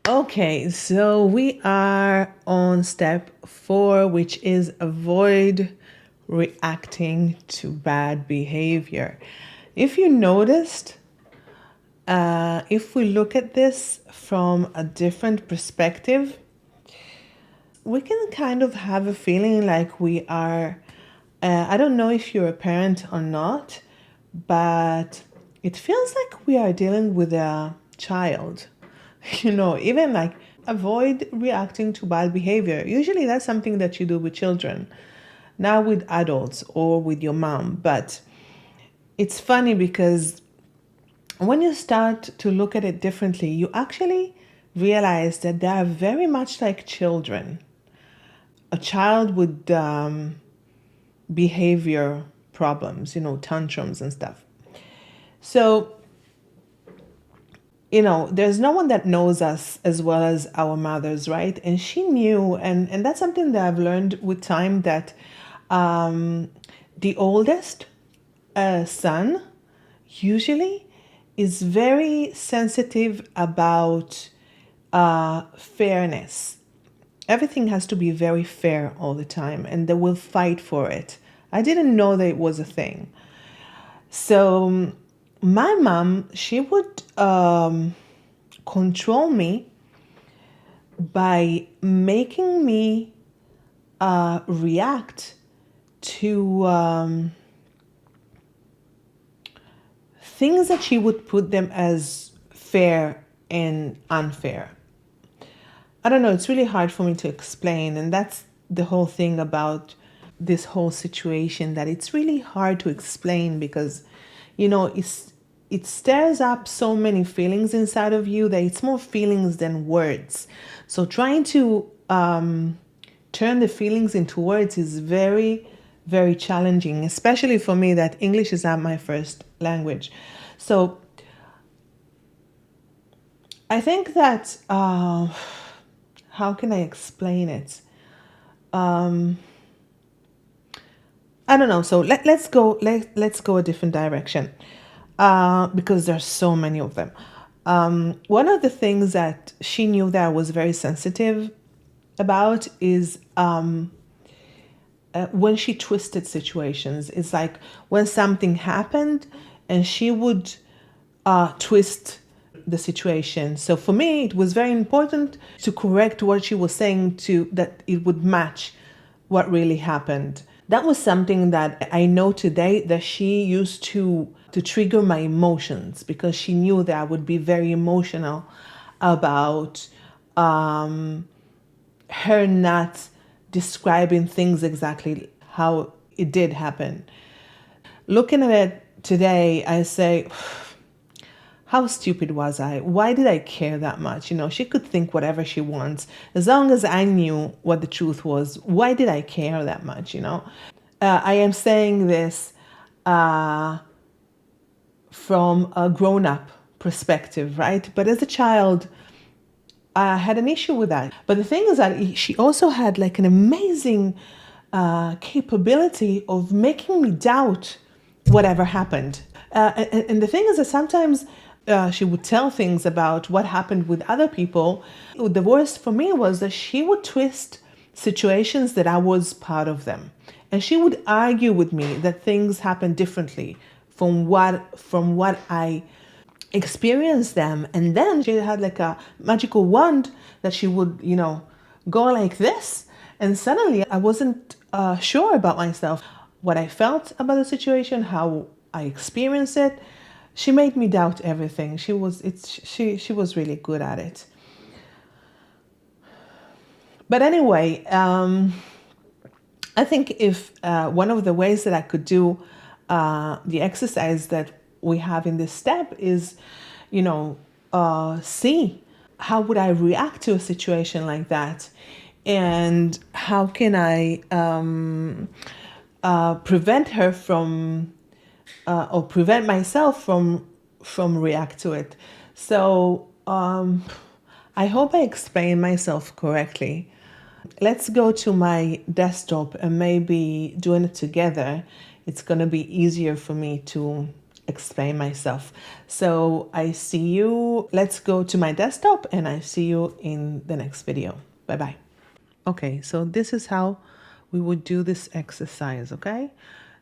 Okay, so we are on step 4, which is avoid reacting to bad behavior. If you noticed, if we look at this from a different perspective, we can kind of have a feeling like we are, I don't know if you're a parent or not, but it feels like we are dealing with a child. Even like avoid reacting to bad behavior. Usually that's something that you do with children, not with adults or with your mom. But it's funny because when you start to look at it differently, you actually realize that they are very much like children. A child with behavior problems, tantrums and stuff. So, there's no one that knows us as well as our mothers, right? And she knew, and that's something that I've learned with time, that the oldest son usually is very sensitive about fairness. Everything has to be very fair all the time, and they will fight for it. I didn't know that it was a thing. So my mom, she would control me by making me react to things that she would put them as fair and unfair. I don't know, it's really hard for me to explain, and that's the whole thing about this whole situation, that it's really hard to explain because it stirs up so many feelings inside of you that it's more feelings than words. So trying to turn the feelings into words is very, very challenging, especially for me that English is not my first language. So I think that how can I explain it? I don't know. So let's go a different direction because there's so many of them. One of the things that she knew that I was very sensitive about is when she twisted situations. It's like when something happened and she would twist the situation. So for me, it was very important to correct what she was saying to that it would match what really happened. That was something that I know today that she used to trigger my emotions because she knew that I would be very emotional about her not describing things exactly how it did happen. Looking at it today, I say, how stupid was I? Why did I care that much? She could think whatever she wants. As long as I knew what the truth was, why did I care that much? I am saying this from a grown-up perspective, right? But as a child, I had an issue with that. But the thing is that she also had like an amazing capability of making me doubt whatever happened. And the thing is that sometimes she would tell things about what happened with other people. The worst for me was that she would twist situations that I was part of them. And she would argue with me that things happened differently from what I experienced them. And then she had like a magical wand that she would, go like this. And suddenly I wasn't sure about myself, what I felt about the situation, how I experienced it. She made me doubt everything. She was really good at it. But anyway, I think if one of the ways that I could do the exercise that we have in this step is, see how would I react to a situation like that, and how can I prevent her from or prevent myself from react to it. So I hope I explained myself correctly. Let's go to my desktop and maybe doing it together. It's going to be easier for me to explain myself. So I see you. Let's go to my desktop and I see you in the next video. Bye bye. Okay, so this is how we would do this exercise, okay?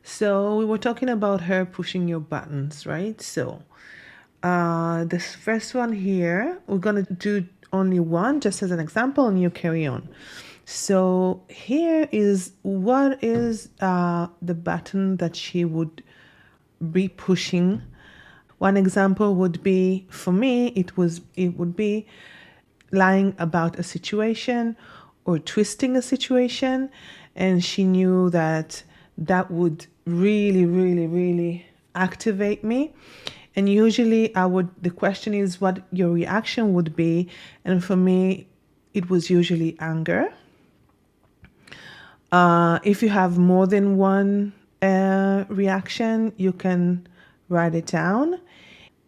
So we were talking about her pushing your buttons, right? So this first one here, we're gonna do only one just as an example and you carry on. So here is what is the button that she would be pushing. One example would be, for me, it would be lying about a situation or twisting a situation, and she knew that that would really activate me. And usually the question is what your reaction would be, and for me it was usually anger. If you have more than one reaction, you can write it down.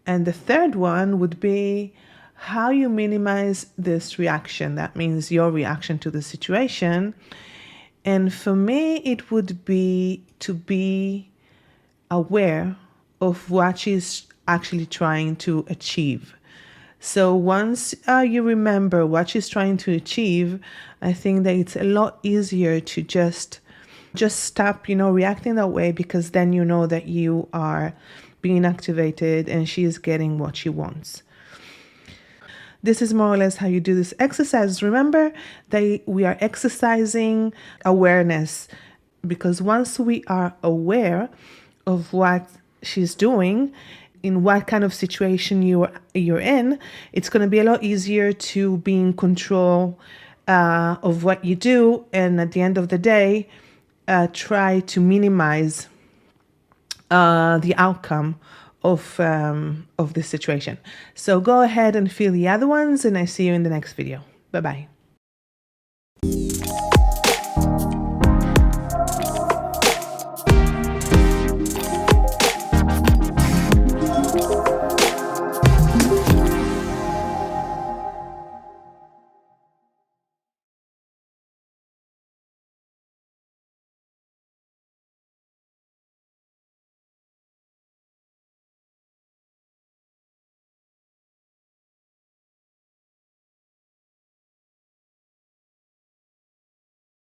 And the third one would be how you minimize this reaction. That means your reaction to the situation. And for me, it would be to be aware of what she's actually trying to achieve. So once you remember what she's trying to achieve, I think that it's a lot easier to just stop, reacting that way, because then you know that you are being activated and she is getting what she wants. This is more or less how you do this exercise. Remember that we are exercising awareness, because once we are aware of what she's doing, in what kind of situation you're in, it's going to be a lot easier to be in control of what you do, and at the end of the day, try to minimize the outcome of this situation. So go ahead and fill the other ones, and I see you in the next video. Bye bye.